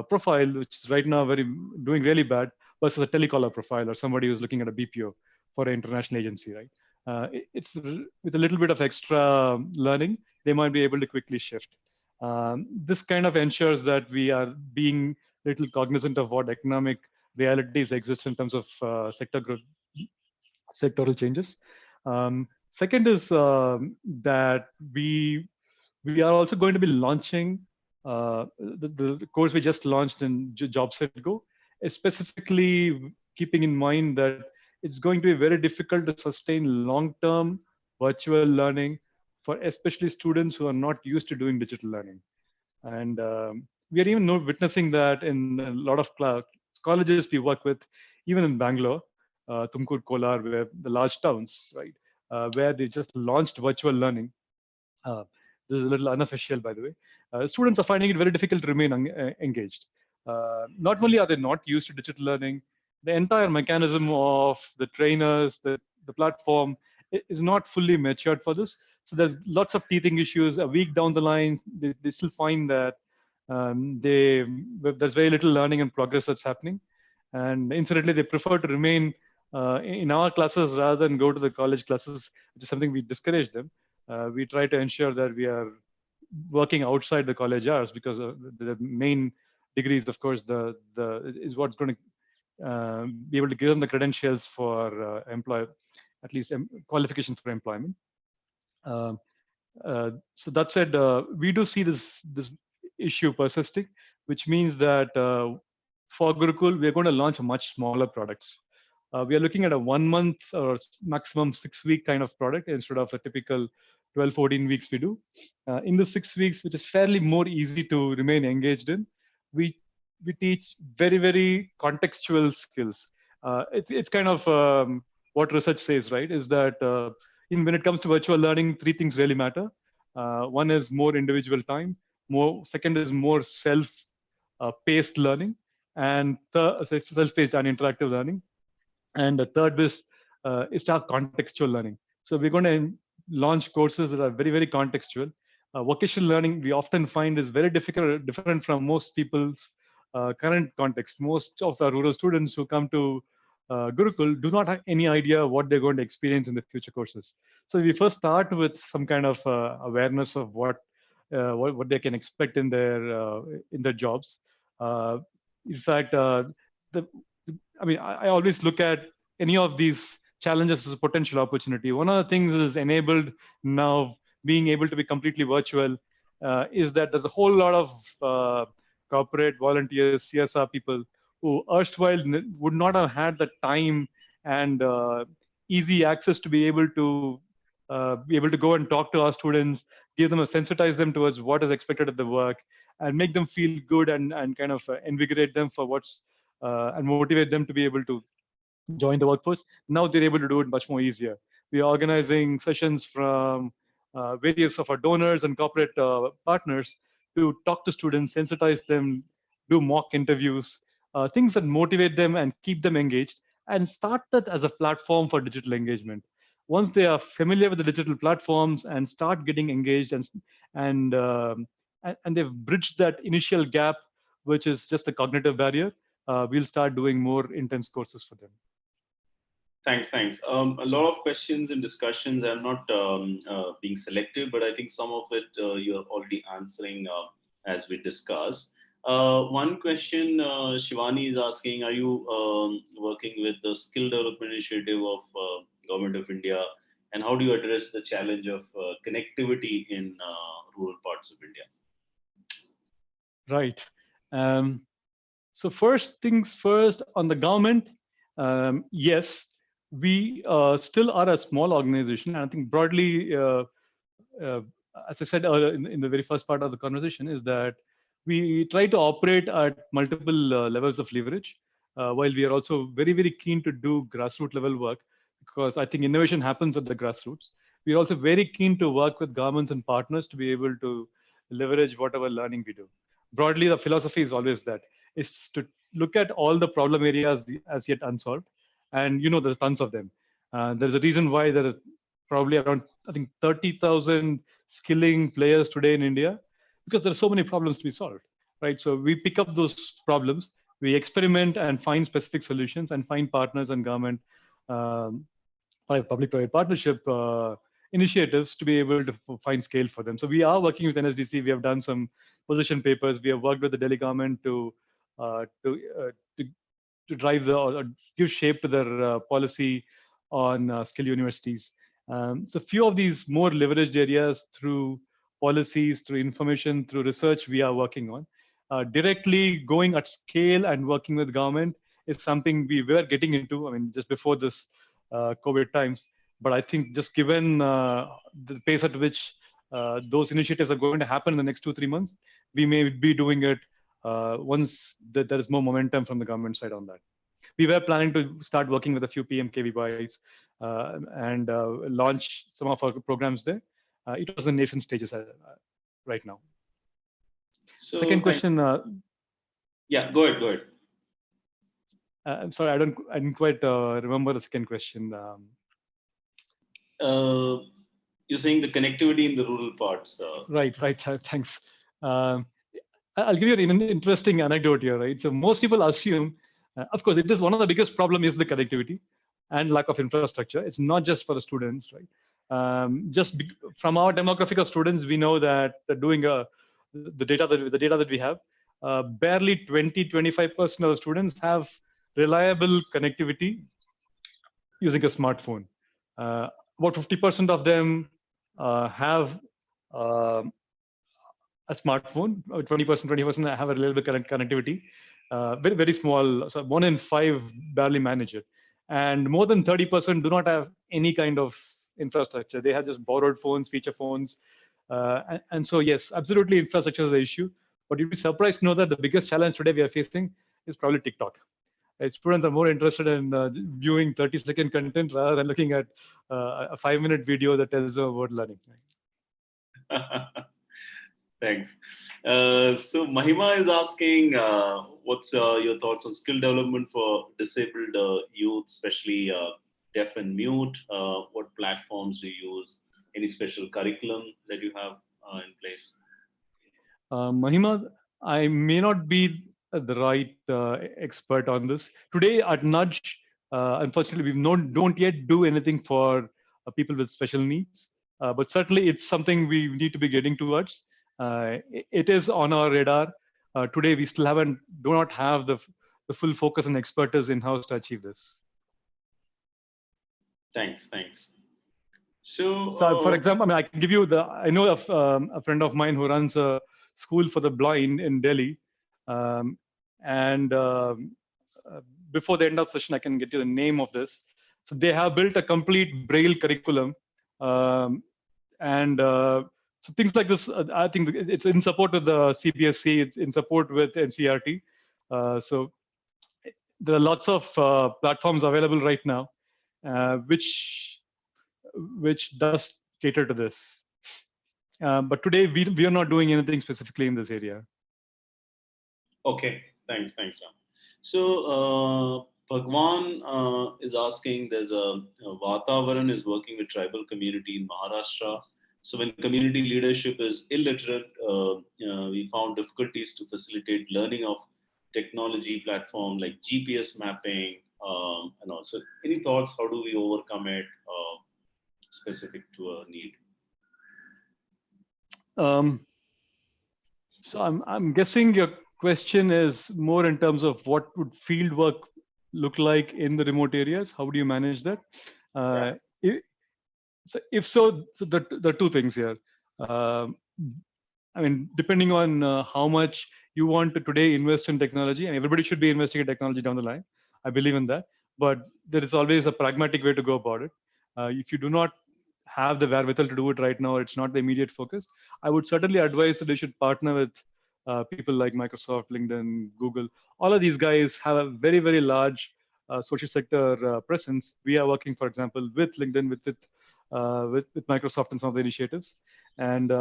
profile, which is right now very doing really bad, versus a telecaller profile or somebody who's looking at a BPO for an international agency, right? It's with a little bit of extra learning, they might be able to quickly shift. This kind of ensures that we are being little cognizant of what economic realities exist in terms of sector growth, sectoral changes. Second is that we are also going to be launching the course we just launched in JobSetGo, specifically keeping in mind that it's going to be very difficult to sustain long-term virtual learning for especially students who are not used to doing digital learning. And we are even witnessing that in a lot of colleges we work with, even in Bangalore, Tumkur, Kolar, where the large towns, right, where they just launched virtual learning. This is a little unofficial, by the way. Students are finding it very difficult to remain engaged. Not only are they not used to digital learning, the entire mechanism of the trainers, the platform is not fully matured for this. So there's lots of teething issues. A week down the line, they still find that there's very little learning and progress that's happening. And incidentally, they prefer to remain in our classes rather than go to the college classes, which is something we discourage them. We try to ensure that we are working outside the college hours, because the main degrees, of course, is what's going to be able to give them the credentials for at least qualifications for employment. So that said, we do see this issue persisting, which means that for Gurukul, we're going to launch much smaller products. We are looking at a 1 month or maximum 6 week kind of product instead of a typical 12, 14 weeks we do. In the 6 weeks, which is fairly more easy to remain engaged in, we we teach very, very contextual skills. It's kind of what research says, right? Is that when it comes to virtual learning, three things really matter. One is more individual time. Second is more self-paced learning, and self-paced and interactive learning. And the third is our contextual learning. So we're going to launch courses that are very, very contextual. Vocational learning we often find is very different from most people's current context. Most of our rural students who come to Gurukul do not have any idea what they're going to experience in the future courses. So we first start with some kind of awareness of what they can expect in their jobs. Uh, in fact, the I always look at any of these challenges as a potential opportunity. One of the things is enabled now being able to be completely virtual is that there's a whole lot of corporate volunteers, CSR people who erstwhile would not have had the time and easy access to be able to go and talk to our students, sensitize them towards what is expected of the work, and make them feel good and kind of invigorate them for and motivate them to be able to join the workforce. Now they're able to do it much more easier. We're organizing sessions from various of our donors and corporate partners to talk to students, sensitize them, do mock interviews, things that motivate them and keep them engaged, and start that as a platform for digital engagement. Once they are familiar with the digital platforms and start getting engaged and and they've bridged that initial gap, which is just a cognitive barrier, we'll start doing more intense courses for them. Thanks. A lot of questions and discussions. I'm not being selective, but I think some of it you're already answering as we discussed. One question Shivani is asking: are you working with the skill development initiative of Government of India, and how do you address the challenge of connectivity in rural parts of India? Right. So first things first, on the government, yes, we still are a small organization. And I think broadly, uh, as I said earlier in the very first part of the conversation, is that we try to operate at multiple levels of leverage, while we are also very, very keen to do grassroots level work, because I think innovation happens at the grassroots. We're also very keen to work with governments and partners to be able to leverage whatever learning we do. Broadly, the philosophy is always that, is to look at all the problem areas as yet unsolved. And there's tons of them. There's a reason why there are probably around, I think, 30,000 skilling players today in India, because there are so many problems to be solved, right? So we pick up those problems, we experiment and find specific solutions and find partners and government, um, public-private partnership initiatives to be able to find scale for them. So we are working with NSDC. We have done some position papers. We have worked with the Delhi government uh, to uh, to to drive or give shape to their policy on skill universities. So few of these more leveraged areas through policies, through information, through research we are working on. Directly going at scale and working with government is something we were getting into, I mean, just before this COVID times. But I think just given the pace at which those initiatives are going to happen in the next 2-3 months, we may be doing it once there is more momentum from the government side on that. We were planning to start working with a few PMKVYs and launch some of our programs there. It was in nascent stages right now. So, Second question. Yeah, go ahead. I'm sorry, I didn't quite remember the second question. You're saying the connectivity in the rural parts. Right. Thanks. Um, I'll give you an interesting anecdote here, right? So most people assume, of course, it is one of the biggest problem is the connectivity and lack of infrastructure. It's not just for the students, right? From our demographic of students, we know that the data that we have, barely 20-25% of the students have reliable connectivity using a smartphone. About 50% of them have uh, a smartphone. 20% have a reliable connectivity. Very, very small. So 1 in 5 barely manage it. and more than 30% do not have any kind of infrastructure. They have just borrowed phones, feature phones. And so, yes, absolutely, infrastructure is the issue. But you'd be surprised to know that the biggest challenge today we are facing is probably TikTok. Students are more interested in viewing 30-second content rather than looking at a 5-minute video that tells them about learning. Thanks. So Mahima is asking, what's your thoughts on skill development for disabled youth, especially deaf and mute? What platforms do you use? Any special curriculum that you have in place? Mahima, I may not be the right expert on this. Today at Nudge, unfortunately, don't yet do anything for people with special needs, but certainly it's something we need to be getting towards. It is on our radar. Today, we still do not have the full focus and expertise in-house to achieve this. Thanks. So, for example, I mean, I can give you I know of a friend of mine who runs a school for the blind in Delhi. Um, and before the end of the session, I can get you the name of this. So they have built a complete Braille curriculum. And so things like this, I think it's in support with the CBSC, it's in support with NCRT. So there are lots of platforms available right now, which does cater to this. But today we are not doing anything specifically in this area. Okay, thanks, Ram. So Bhagwan is asking, there's a Vatavaran is working with tribal community in Maharashtra. So when community leadership is illiterate, we found difficulties to facilitate learning of technology platform like GPS mapping, and also any thoughts, how do we overcome it specific to a need? So I'm guessing your question is more in terms of what would field work look like in the remote areas? How do you manage that? If so, the two things here. I mean, depending on how much you want to today invest in technology, and everybody should be investing in technology down the line. I believe in that, but there is always a pragmatic way to go about it. If you do not have the wherewithal to do it right now, it's not the immediate focus. I would certainly advise that you should partner with people like Microsoft, LinkedIn, Google. All of these guys have a very, very large social sector presence. We are working, for example, with LinkedIn, with Microsoft and some of the initiatives, and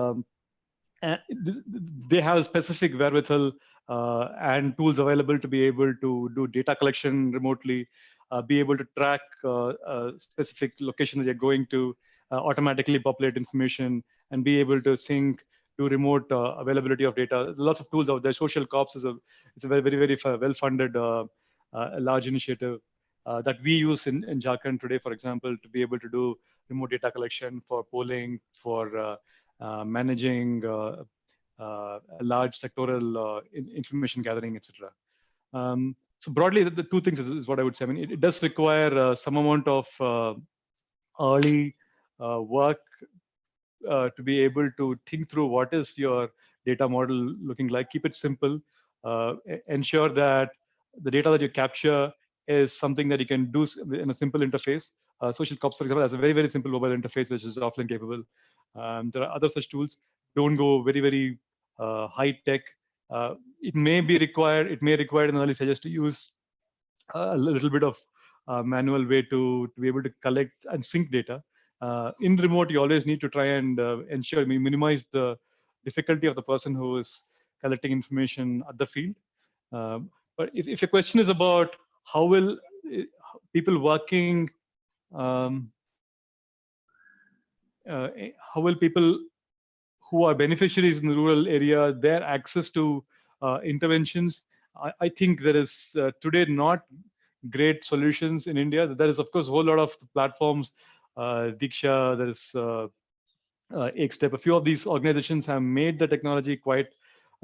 they have specific wherewithal and tools available to be able to do data collection remotely, be able to track specific locations you're going to, automatically populate information, and be able to sync to remote availability of data. Lots of tools out there. Social Corps is a very, very, very well-funded large initiative that we use in Jharkhand today, for example, to be able to do remote data collection for polling, for managing a large sectoral information gathering, etc. So broadly, the two things is what I would say. I mean, it does require some amount of early work to be able to think through what is your data model looking like. Keep it simple. Ensure that the data that you capture is something that you can do in a simple interface. Social Cops, for example, has a very, very simple mobile interface, which is offline capable. There are other such tools. Don't go very, very high tech. It may require in early stages to use a little bit of manual way to be able to collect and sync data. In remote, you always need to try and ensure we minimize the difficulty of the person who is collecting information at the field. But if your question is about how will people working, how will people who are beneficiaries in the rural area, their access to interventions, I think there is today not great solutions in India. There is, of course, a whole lot of platforms, Diksha, there is Step. A few of these organizations have made the technology quite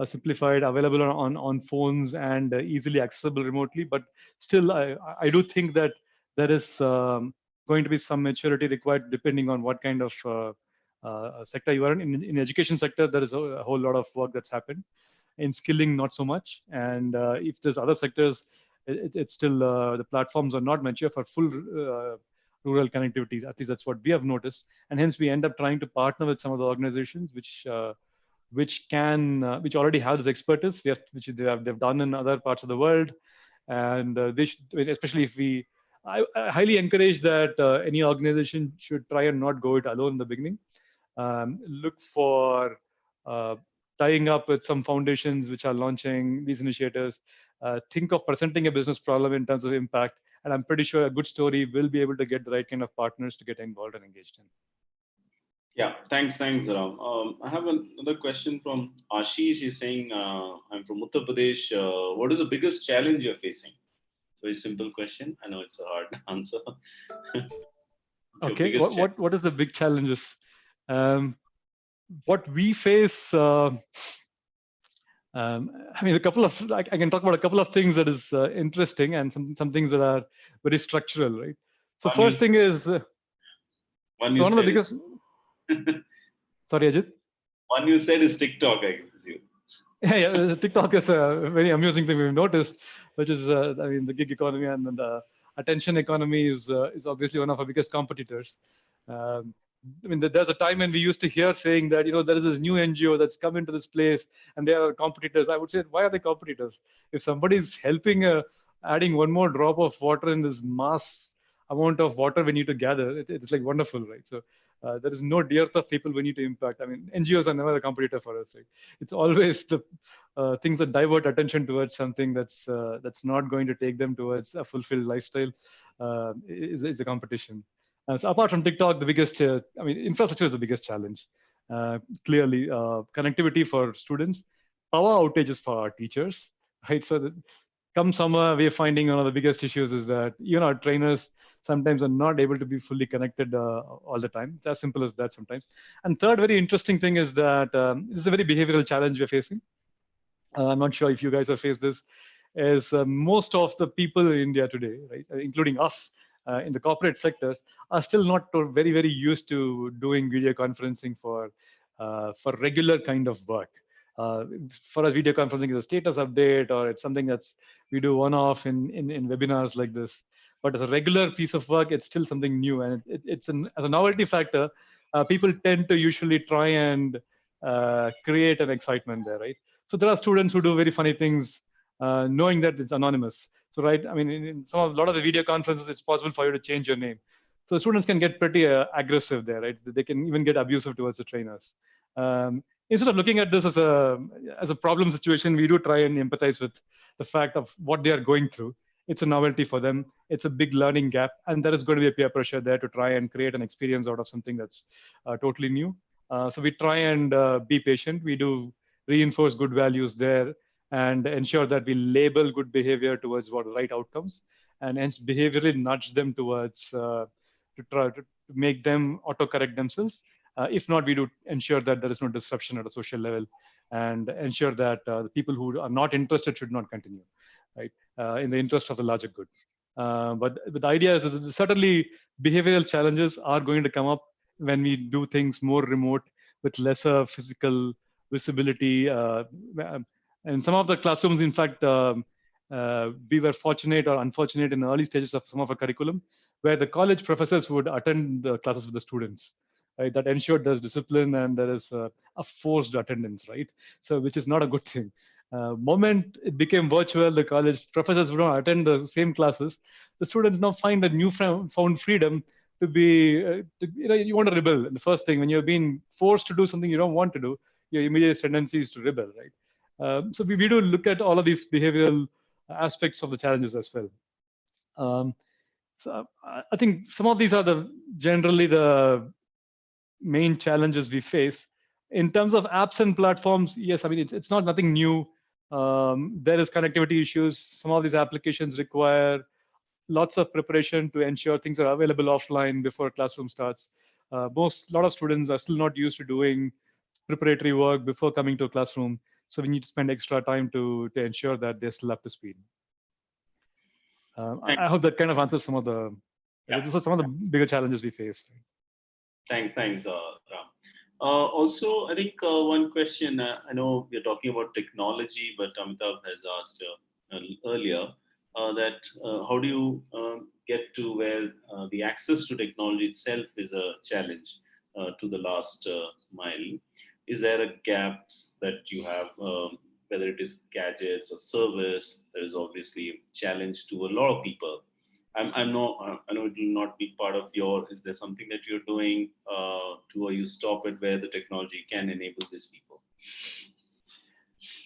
simplified, available on phones and easily accessible remotely. But still, I do think that there is going to be some maturity required depending on what kind of sector you are in. In the education sector, there is a whole lot of work that's happened. In skilling, not so much. And if there's other sectors, It's still the platforms are not mature for full rural connectivity. At least that's what we have noticed, and hence we end up trying to partner with some of the organizations which already have this expertise, which they've done in other parts of the world, and they should, especially if I highly encourage that any organization should try and not go it alone in the beginning. Look for uh, tying up with some foundations which are launching these initiatives. Think of presenting a business problem in terms of impact, and I'm pretty sure a good story will be able to get the right kind of partners to get involved and engaged in. Yeah, thanks, Ram. I have another question from Ashish. He's saying, I'm from Uttar Pradesh. What is the biggest challenge you're facing? Very simple question. I know it's a hard answer. It's your Okay, biggest challenge. what is the big challenges? Um, what we face, I mean, I can talk about a couple of things that is interesting, and some things that are very structural, right? So One you, first thing is, one so you one of the said biggest, is sorry, Ajit. one you said is TikTok, I presume. Yeah, TikTok is a very amusing thing we've noticed, which is, I mean, the gig economy and the attention economy is obviously one of our biggest competitors. Um, I mean, there's a time when we used to hear saying that, there is this new NGO that's come into this place and they are competitors. I would say, why are they competitors? If somebody's helping adding one more drop of water in this mass amount of water we need to gather, it's like wonderful, right? So there is no dearth of people we need to impact. I mean, NGOs are never a competitor for us, right? It's always the things that divert attention towards something that's not going to take them towards a fulfilled lifestyle is the competition. So apart from TikTok, the biggest, I mean, infrastructure is the biggest challenge. Clearly, connectivity for students, power outages for our teachers, right? So come summer, we are finding one of the biggest issues is that our trainers sometimes are not able to be fully connected all the time. It's as simple as that sometimes. And third, very interesting thing is that this is a very behavioral challenge we're facing. I'm not sure if you guys have faced this, is most of the people in India today, right, including us in the corporate sectors, are still not very, very used to doing video conferencing for regular kind of work. For us, video conferencing is a status update, or it's something that's we do one-off in webinars like this. But as a regular piece of work, it's still something new, and as a novelty factor. People tend to usually try and create an excitement there, right? So there are students who do very funny things, knowing that it's anonymous. So right, I mean, in a lot of the video conferences, it's possible for you to change your name. So students can get pretty aggressive there, right? They can even get abusive towards the trainers. Instead of looking at this as a problem situation, we do try and empathize with the fact of what they are going through. It's a novelty for them. It's a big learning gap, and there is going to be a peer pressure there to try and create an experience out of something that's totally new. So we try and be patient. We do reinforce good values there and ensure that we label good behavior towards what right outcomes, and hence behaviorally nudge them towards to try to make them autocorrect themselves. If not, we do ensure that there is no disruption at a social level, and ensure that the people who are not interested should not continue, right? In the interest of the larger good. But the idea is that certainly behavioral challenges are going to come up when we do things more remote with lesser physical visibility. And some of the classrooms, in fact, we were fortunate or unfortunate in the early stages of some of our curriculum, where the college professors would attend the classes with the students. Right, that ensured there's discipline and there is a forced attendance, right? So, which is not a good thing. Moment it became virtual, the college professors would not attend the same classes. The students now find a new found freedom to be, you want to rebel. The first thing, when you're being forced to do something you don't want to do, your immediate tendency is to rebel, right? So we do look at all of these behavioral aspects of the challenges as well. So I think some of these are generally the main challenges we face. In terms of apps and platforms, yes, I mean, it's not nothing new. There is connectivity issues. Some of these applications require lots of preparation to ensure things are available offline before classroom starts. Lot of students are still not used to doing preparatory work before coming to a classroom. So we need to spend extra time to ensure that they're still up to speed. I hope that kind of answers some of the, Yeah. these are some of the bigger challenges we face. Thanks, Ram. Also, I think one question, I know we're talking about technology, but Amitabh has asked earlier. that how do you get to where the access to technology itself is a challenge to the last mile? Is there a gaps that you have, whether it is gadgets or service? There is obviously a challenge to a lot of people. I know it will not be part of your. Is there something that you're doing to, or you stop it where the technology can enable these people?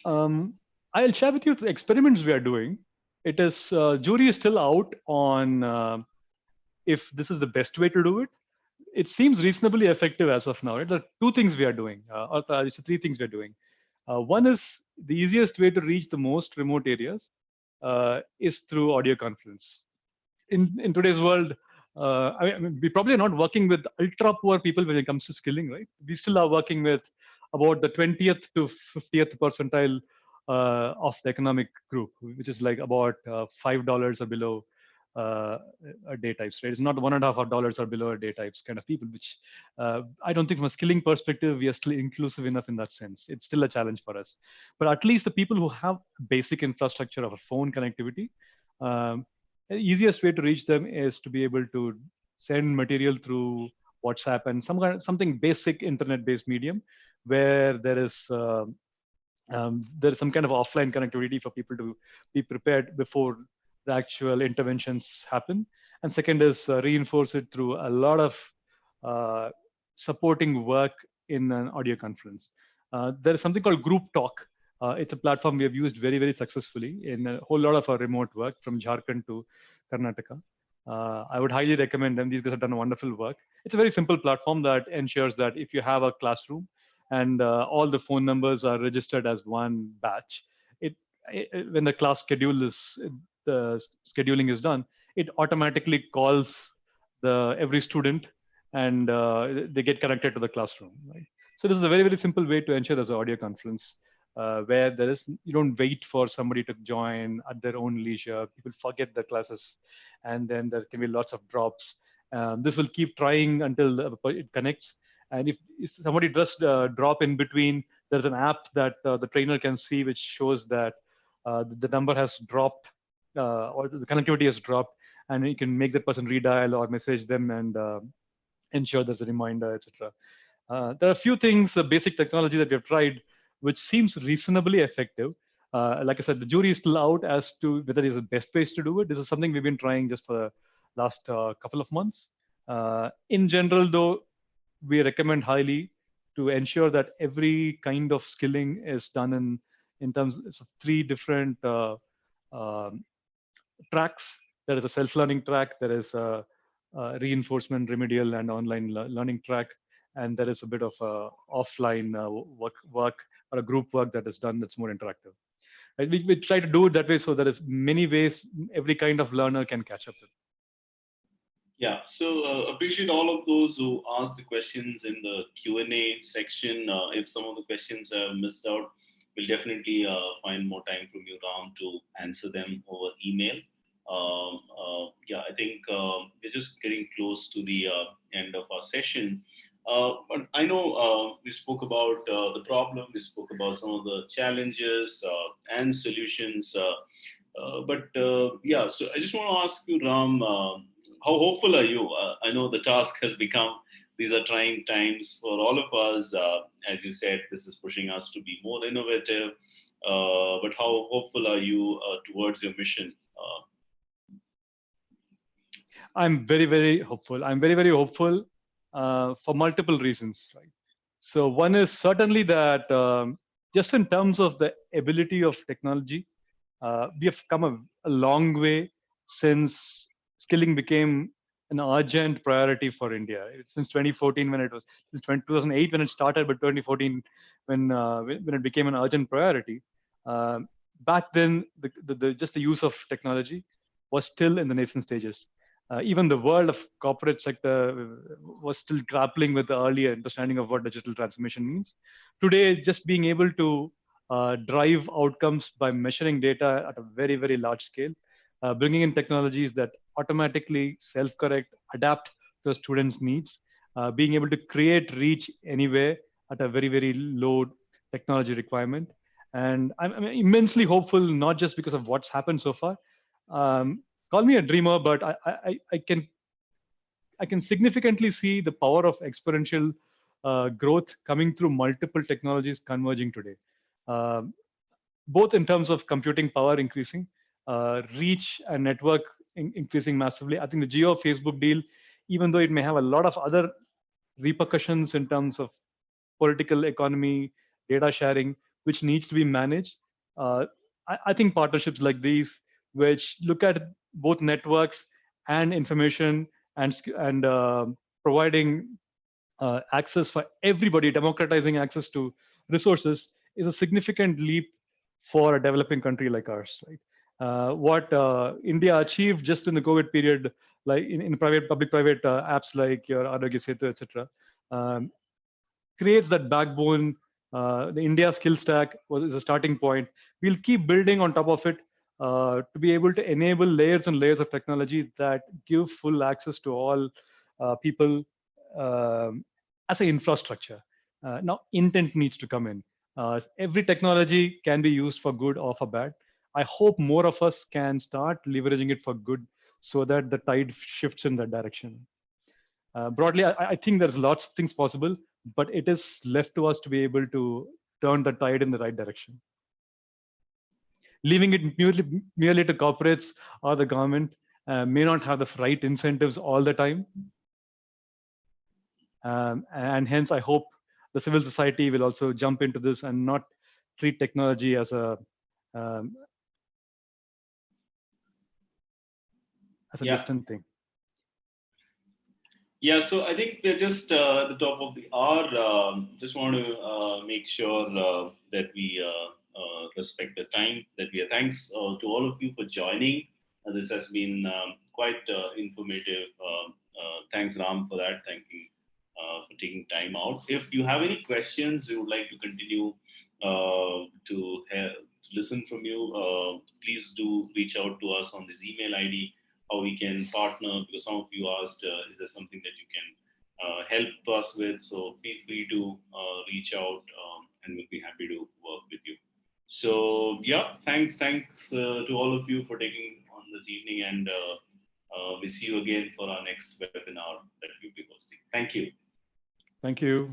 Um, I'll share with you the experiments we are doing. It is jury is still out on if this is the best way to do it. It seems reasonably effective as of now. Right? There are two things we are doing, or three things we are doing. One is the easiest way to reach the most remote areas is through audio conference. In today's world, we probably are not working with ultra poor people when it comes to skilling, right? We still are working with about the 20th to 50th percentile of the economic group, which is like about $5 or below uh, a day types, right? It's not $1.50 or below a day types kind of people, which I don't think from a skilling perspective, we are still inclusive enough in that sense. It's still a challenge for us. But at least the people who have basic infrastructure of a phone connectivity, um, the easiest way to reach them is to be able to send material through WhatsApp and something basic internet-based medium where there is some kind of offline connectivity for people to be prepared before the actual interventions happen. And second is reinforce it through a lot of uh, supporting work in an audio conference. There is something called Group Talk. It's a platform we have used very, very successfully in a whole lot of our remote work from Jharkhand to Karnataka. I would highly recommend them. These guys have done wonderful work. It's a very simple platform that ensures that if you have a classroom and all the phone numbers are registered as one batch, it, when the class schedule is the scheduling is done, it automatically calls the every student and they get connected to the classroom. Right? So this is a very, very simple way to ensure there's an audio conference where there is you don't wait for somebody to join at their own leisure. People forget the classes, and then there can be lots of drops. This will keep trying until it connects. And if somebody does drop in between, there's an app that the trainer can see which shows that the number has dropped or the connectivity has dropped, and you can make that person redial or message them and ensure there's a reminder, etc. There are a few things, basic technology that we have tried, which seems reasonably effective. Like I said, the jury is still out as to whether it is the best ways to do it. This is something we've been trying just for the last couple of months. In general, though, we recommend highly to ensure that every kind of skilling is done in terms of three different um, tracks. There is a self-learning track, there is a reinforcement, remedial, and online learning track, and there is a bit of a offline work or a group work that is done that's more interactive. Right? We try to do it that way so there is many ways every kind of learner can catch up with. Yeah, so appreciate all of those who asked the questions in the Q&A section. If some of the questions are missed out, we'll definitely find more time from you, Ram, to answer them over email. Yeah, I think we're just getting close to the end of our session. But I know we spoke about the problem, we spoke about some of the challenges and solutions. Yeah, so I just want to ask you, Ram, how hopeful are you? I know the task has become, these are trying times for all of us. As you said, this is pushing us to be more innovative. But how hopeful are you towards your mission? I'm very, very hopeful. I'm very, very hopeful for multiple reasons. Right. So one is certainly that just in terms of the ability of technology, we have come a long way since skilling became an urgent priority for India. Since 2014, when it was since 2008 when it started, but 2014 when it became an urgent priority. Back then, just the use of technology was still in the nascent stages. Even the world of corporate sector was still grappling with the earlier understanding of what digital transformation means. Today, just being able to drive outcomes by measuring data at a very, very large scale, bringing in technologies that automatically self-correct, adapt to a student's needs, being able to create reach anywhere at a very, very low technology requirement. And I'm immensely hopeful, not just because of what's happened so far, Call me a dreamer, but I can significantly see the power of exponential growth coming through multiple technologies converging today. Um, Both in terms of computing power increasing, reach and network increasing massively. I think the Geo Facebook deal, even though it may have a lot of other repercussions in terms of political economy, data sharing, which needs to be managed. I think partnerships like these, which look at both networks and information and providing access for everybody, democratizing access to resources, is a significant leap for a developing country like ours. Right? What India achieved just in the COVID period, like in private, public-private apps like your Arogya Setu, etc., creates that backbone. The India skill stack is a starting point. We'll keep building on top of it to be able to enable layers and layers of technology that give full access to all people um, as an infrastructure. Now, intent needs to come in. Every technology can be used for good or for bad. I hope more of us can start leveraging it for good so that the tide shifts in that direction. Broadly, I think there's lots of things possible, but it is left to us to be able to turn the tide in the right direction. Leaving it merely to corporates or the government may not have the right incentives all the time. And hence, I hope the civil society will also jump into this and not treat technology um, as a Yeah. distant thing. Yeah, so I think we're just at the top of the hour. Just want to make sure that we respect the time that we are. Thanks to all of you for joining. This has been quite informative. Thanks, Ram, for that. Thank you for taking time out. If you have any questions, we would like to continue to listen from you. Please do reach out to us on this email ID, how we can partner, because some of you asked, is there something that you can help us with? So feel free to reach out, and we'll be happy to work with you. So yeah, thanks to all of you for taking on this evening, and we see you again for our next webinar that we'll be hosting. Thank you. Thank you.